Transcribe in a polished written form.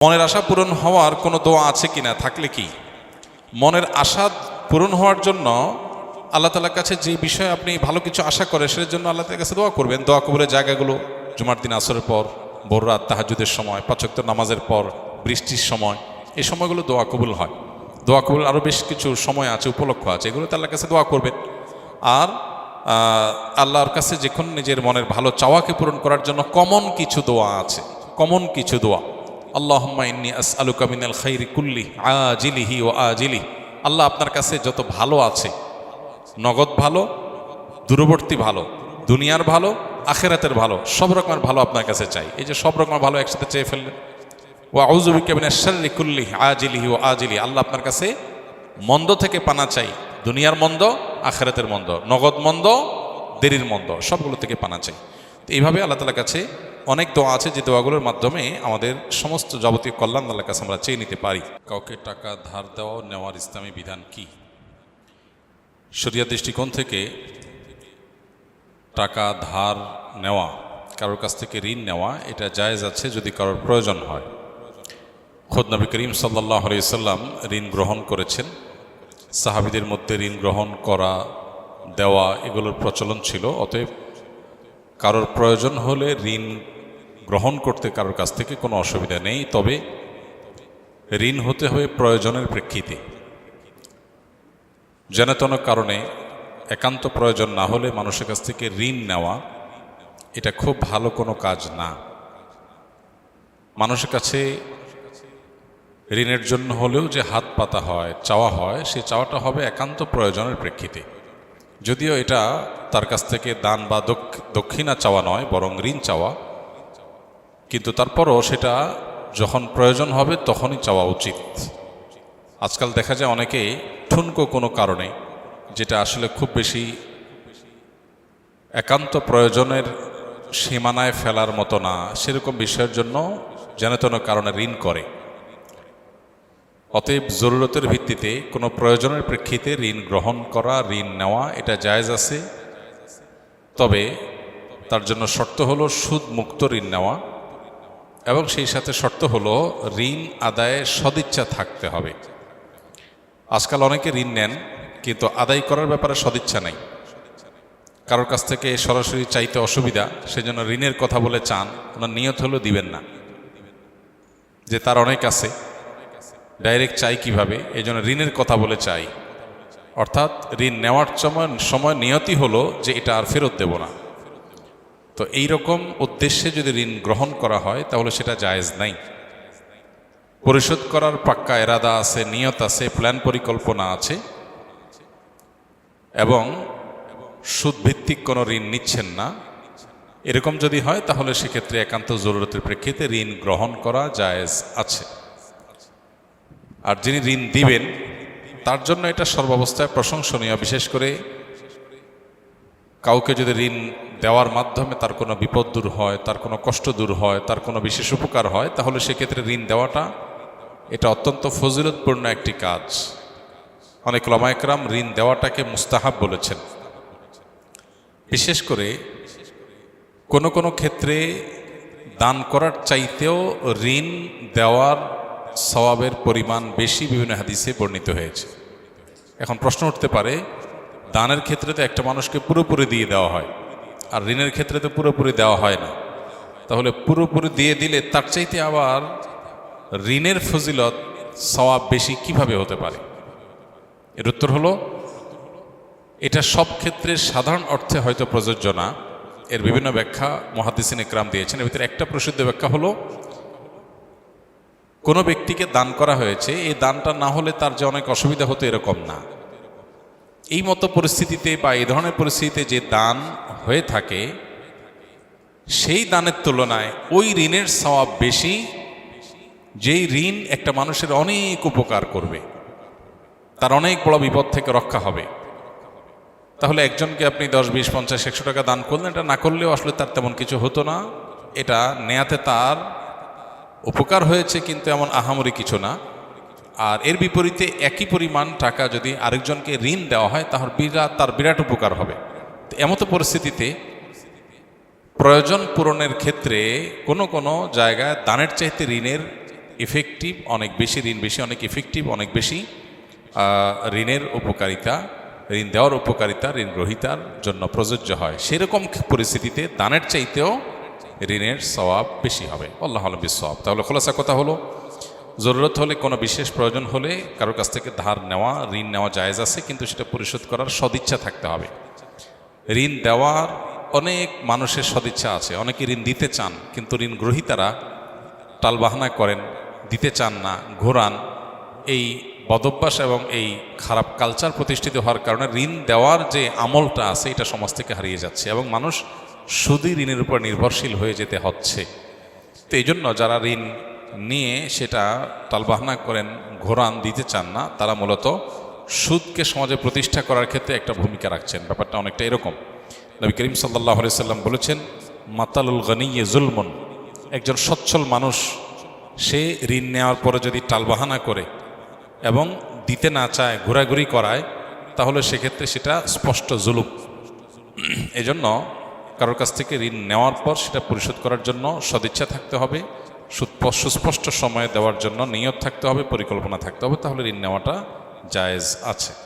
মনের আশা পূরণ হওয়ার কোনো দোয়া আছে কিনা, থাকলে কি মনের আশা পূরণ হওয়ার জন্য আল্লাহ তাআলার কাছে যে বিষয়ে আপনি ভালো কিছু আশা করেন সেটার জন্য আল্লাহ তাআলার কাছে দোয়া করবেন। দোয়া কবুলের জায়গাগুলো জুমার দিন আসরের পর, ভোর রাত তাহাজ্জুদের সময়, পাঁচ ওয়াক্ত নামাজের পর, বৃষ্টির সময়, এই সময়গুলো দোয়া কবুল হয়। দোয়া কবুল আরও বেশ কিছু সময় আছে, উপলক্ষ আছে, এগুলোতে আল্লাহর কাছে দোয়া করবেন। আর আল্লাহর কাছে যখন নিজের মনের ভালো চাওয়াকে পূরণ করার জন্য কমন কিছু দোয়া আছে, কমন কিছু দোয়া। আল্লাহুম্মা ইন্নী আসআলুকা মিনাল খাইরি কুল্লি আজিলিহি ওয়া আজিলিহি। আল্লাহ আপনার কাছে যত ভালো আছে, নগদ ভালো, দূরবর্তী ভালো, দুনিয়ার ভালো, আখিরাতের ভালো, সব রকমের ভালো আপনার কাছে চাই। এই যে সব রকমের ভালো একসাথে চেয়ে ফেললেন। ওয়া আউযু বিকা মিনাশ শাররি কুল্লি আজিলিহি ওয়া আজিলিহি। আল্লাহ আপনার কাছে মন্দ থেকে পানা চাই, দুনিয়ার মন্দ, আখিরাতের মন্দ, নগদ মন্দ, দেরির মন্দ, সবগুলো থেকে পানা চাই। তো এইভাবে আল্লাহ তাআলার কাছে অনেক দোয়া আছে যে দোয়াগুলোর মাধ্যমে আমাদের সমস্ত যাবতীয় কল্যাণ আল্লাহর কাছে আমরা চেয়ে নিতে পারি। কাউকে টাকা ধার দেওয়া নেওয়ার ইসলামী বিধান কি? শরিয়া দৃষ্টিকোণ থেকে টাকা ধার নেওয়া, কারোর কাছ থেকে ঋণ নেওয়া, এটা জায়েজ আছে যদি কারোর প্রয়োজন হয়। খোদ নবী করিম সাল্লাল্লাহু আলাইহি সাল্লাম ঋণ গ্রহণ করেছেন। সাহাবীদের মধ্যে ঋণ গ্রহণ করা, দেওয়া এগুলোর প্রচলন ছিল। অতএব কারোর প্রয়োজন হলে ঋণ গ্রহণ করতে কারোর কাছ থেকে কোনো অসুবিধা নেই। তবে ঋণ হতে হবে প্রয়োজনের প্রেক্ষিতে। যেন কারণে একান্ত প্রয়োজন না হলে মানুষের কাছ থেকে ঋণ নেওয়া এটা খুব ভালো কোনো কাজ না। মানুষের কাছে ঋণের জন্য হলেও যে হাত পাতা হয়, চাওয়া হয়, সে চাওয়াটা হবে একান্ত প্রয়োজনের প্রেক্ষিতে। যদিও এটা তার কাছ থেকে দান বা দক্ষিণা চাওয়া নয়, বরং ঋণ চাওয়া, কিন্তু তারপরও সেটা যখন প্রয়োজন হবে তখনই চাওয়া উচিত। আজকাল দেখা যায় অনেকেই ঠুনকো কোনো কারণে, যেটা আসলে খুব বেশি একান্ত প্রয়োজনের সীমানায় ফেলার মতো না, সেরকম বিষয়ের জন্য যেন কারণে ঋণ করে। অতএব জরুরতের ভিত্তিতে কোনো প্রয়োজনের প্রেক্ষিতে ঋণ গ্রহণ করা, ঋণ নেওয়া এটা জায়েজ আছে। তবে তার জন্য শর্ত হলো সুদ মুক্ত ঋণ নেওয়া, এবং সেই সাথে শর্ত হলো ঋণ আদায়ে সদিচ্ছা থাকতে হবে। আজকাল অনেকে ঋণ নেন কিন্তু আদায় করার ব্যাপারে সদিচ্ছা নাই। কারোর কাছ থেকে সরাসরি চাইতে অসুবিধা, সেজন্য ঋণের কথা বলে চান, ওনার নিয়ত হলেও দিবেন না, যে তার অনেক আছে, ডাইরেক্ট চাই কিভাবে, এই জন্য ঋণের কথা বলে চাই। অর্থাৎ ঋণ নেওয়ার সময় নিয়তি হলো যে এটা আর ফেরত দেব না। তো এই রকম উদ্দেশ্যে যদি ঋণ গ্রহণ করা হয় তাহলে সেটা জায়েজ নাই। পরিশোধ করার পাক্কা এরাদা আছে, নিয়ত আছে, প্ল্যান পরিকল্পনা আছে, এবং সুদভিত্তিক কোনো ঋণ নিচ্ছেন না, এরকম যদি হয় তাহলে সেক্ষেত্রে একান্ত জরুরতের প্রেক্ষিতে ঋণ গ্রহণ করা জায়েজ আছে। আর যিনি ঋণ দিবেন তার জন্য এটা সর্বাবস্থায় প্রশংসনীয়। বিশেষ করে কাউকে যদি ঋণ দেওয়ার মাধ্যমে তার কোনো বিপদ দূর হয়, তার কোনো কষ্ট দূর হয়, তার কোনো বিশেষ উপকার হয়, তাহলে সেক্ষেত্রে ঋণ দেওয়াটা এটা অত্যন্ত ফজিলতপূর্ণ একটি কাজ। অনেক উলামা একরাম ঋণ দেওয়াটাকে মুস্তাহাব বলেছেন। বিশেষ করে কোনো ক্ষেত্রে দান করার চাইতেও ঋণ দেওয়ার সওয়াবের পরিমাণ বেশি বিভিন্ন হাদিসে বর্ণিত হয়েছে। এখন প্রশ্ন উঠতে পারে, দানের ক্ষেত্রে তো একটা মানুষকে পুরোপুরি দিয়ে দেওয়া হয়, আর ঋণের ক্ষেত্রে তো পুরোপুরি দেওয়া হয় না, তাহলে পুরোপুরি দিয়ে দিলে তার চাইতে আবার ঋণের ফজিলত সওয়াব বেশি কিভাবে হতে পারে? এর উত্তর হলো, এটা সব ক্ষেত্রে সাধারণ অর্থে হয়তো প্রযোজ্য না। এর বিভিন্ন ব্যাখ্যা মুহাদ্দিসিন ইকরাম দিয়েছেন। এর ভিতরে একটা প্রসিদ্ধ ব্যাখ্যা হলো, কোনো ব্যক্তিকে দান করা হয়েছে, এই দানটা না হলে তার যে অনেক অসুবিধা হতো এরকম না। এই মতো পরিস্থিতিতে বা এই ধরনের পরিস্থিতিতে যে দান হয়ে থাকে, সেই দানের তুলনায় ওই ঋণের সওয়াব বেশি, যেই ঋণ একটা মানুষের অনেক উপকার করবে, তার অনেক বড় বিপদ থেকে রক্ষা হবে। তাহলে একজনকে আপনি 10, 20, 50, 100 টাকা দান করলেন, এটা না করলেও আসলে তার তেমন কিছু হতো না, এটা নেয়াতে তার উপকার হয়েছে, কিন্তু এমন আহামরি কিছু না। আর এর বিপরীতে একই পরিমাণ টাকা যদি আরেকজনকে ঋণ দেওয়া হয় তার বিরাট উপকার হবে। এমতো পরিস্থিতিতে প্রয়োজন পূরণের ক্ষেত্রে কোনো জায়গায় দানের চাইতে ঋণের ইফেক্টিভ, অনেক বেশি ঋণ বেশি, অনেক ইফেক্টিভ, অনেক বেশি ঋণের উপকারিতা, ঋণ দেওয়ার উপকারিতা ঋণ গ্রহীতার জন্য প্রযোজ্য হয়। সেরকম পরিস্থিতিতে দানের চাইতেও ঋণের সওয়াব বেশি হবে। আল্লাহ আলম বিসওয়াব। তাহলে খোলাসা কথা হলো, জরুরত হলে, কোনো বিশেষ প্রয়োজন হলে কারোর কাছ থেকে ধার নেওয়া, ঋণ নেওয়া জায়েজ আছে, কিন্তু সেটা পরিশোধ করার সদিচ্ছা থাকতে হবে। ঋণ দেওয়ার অনেক মানুষের সদিচ্ছা আছে, অনেকে ঋণ দিতে চান কিন্তু ঋণ গ্রহীতারা টালবাহানা করেন, দিতে চান না, ঘোরান। এই বদভ্যাস এবং এই খারাপ কালচার প্রতিষ্ঠিত হওয়ার কারণে ঋণ দেওয়ার যে আমলটা আছে এটা সমাজ থেকে হারিয়ে যাচ্ছে এবং মানুষ শুধুই ঋণের উপর নির্ভরশীল হয়ে যেতে হচ্ছে। তো এই জন্য যারা ঋণ নিয়ে সেটা টালবাহানা করেন, ঘোরান, দিতে চান না, তারা মূলত সুদকে সমাজে প্রতিষ্ঠা করার ক্ষেত্রে একটা ভূমিকা রাখছেন। ব্যাপারটা অনেকটা এরকম। নবী করিম সাল্লাল্লাহু আলাইহি সাল্লাম বলেছেন, মাতালুল গনিয়্যি জুলমুন। একজন সচ্ছল মানুষ সে ঋণ নেওয়ার পরে যদি টালবাহানা করে এবং দিতে না চায়, ঘোরাঘুরি করায়, তাহলে সেক্ষেত্রে সেটা স্পষ্ট জুলুম। এজন্য কারোর কাছ থেকে ঋণ নেওয়ার পর সেটা পরিশোধ করার জন্য সদিচ্ছা থাকতে হবে, সুস্পষ্ট সময়ে দেওয়ার জন্য নিয়ত থাকতে হবে, পরিকল্পনা থাকতে হবে, তাহলে ঋণ নেওয়াটা জায়েজ আছে।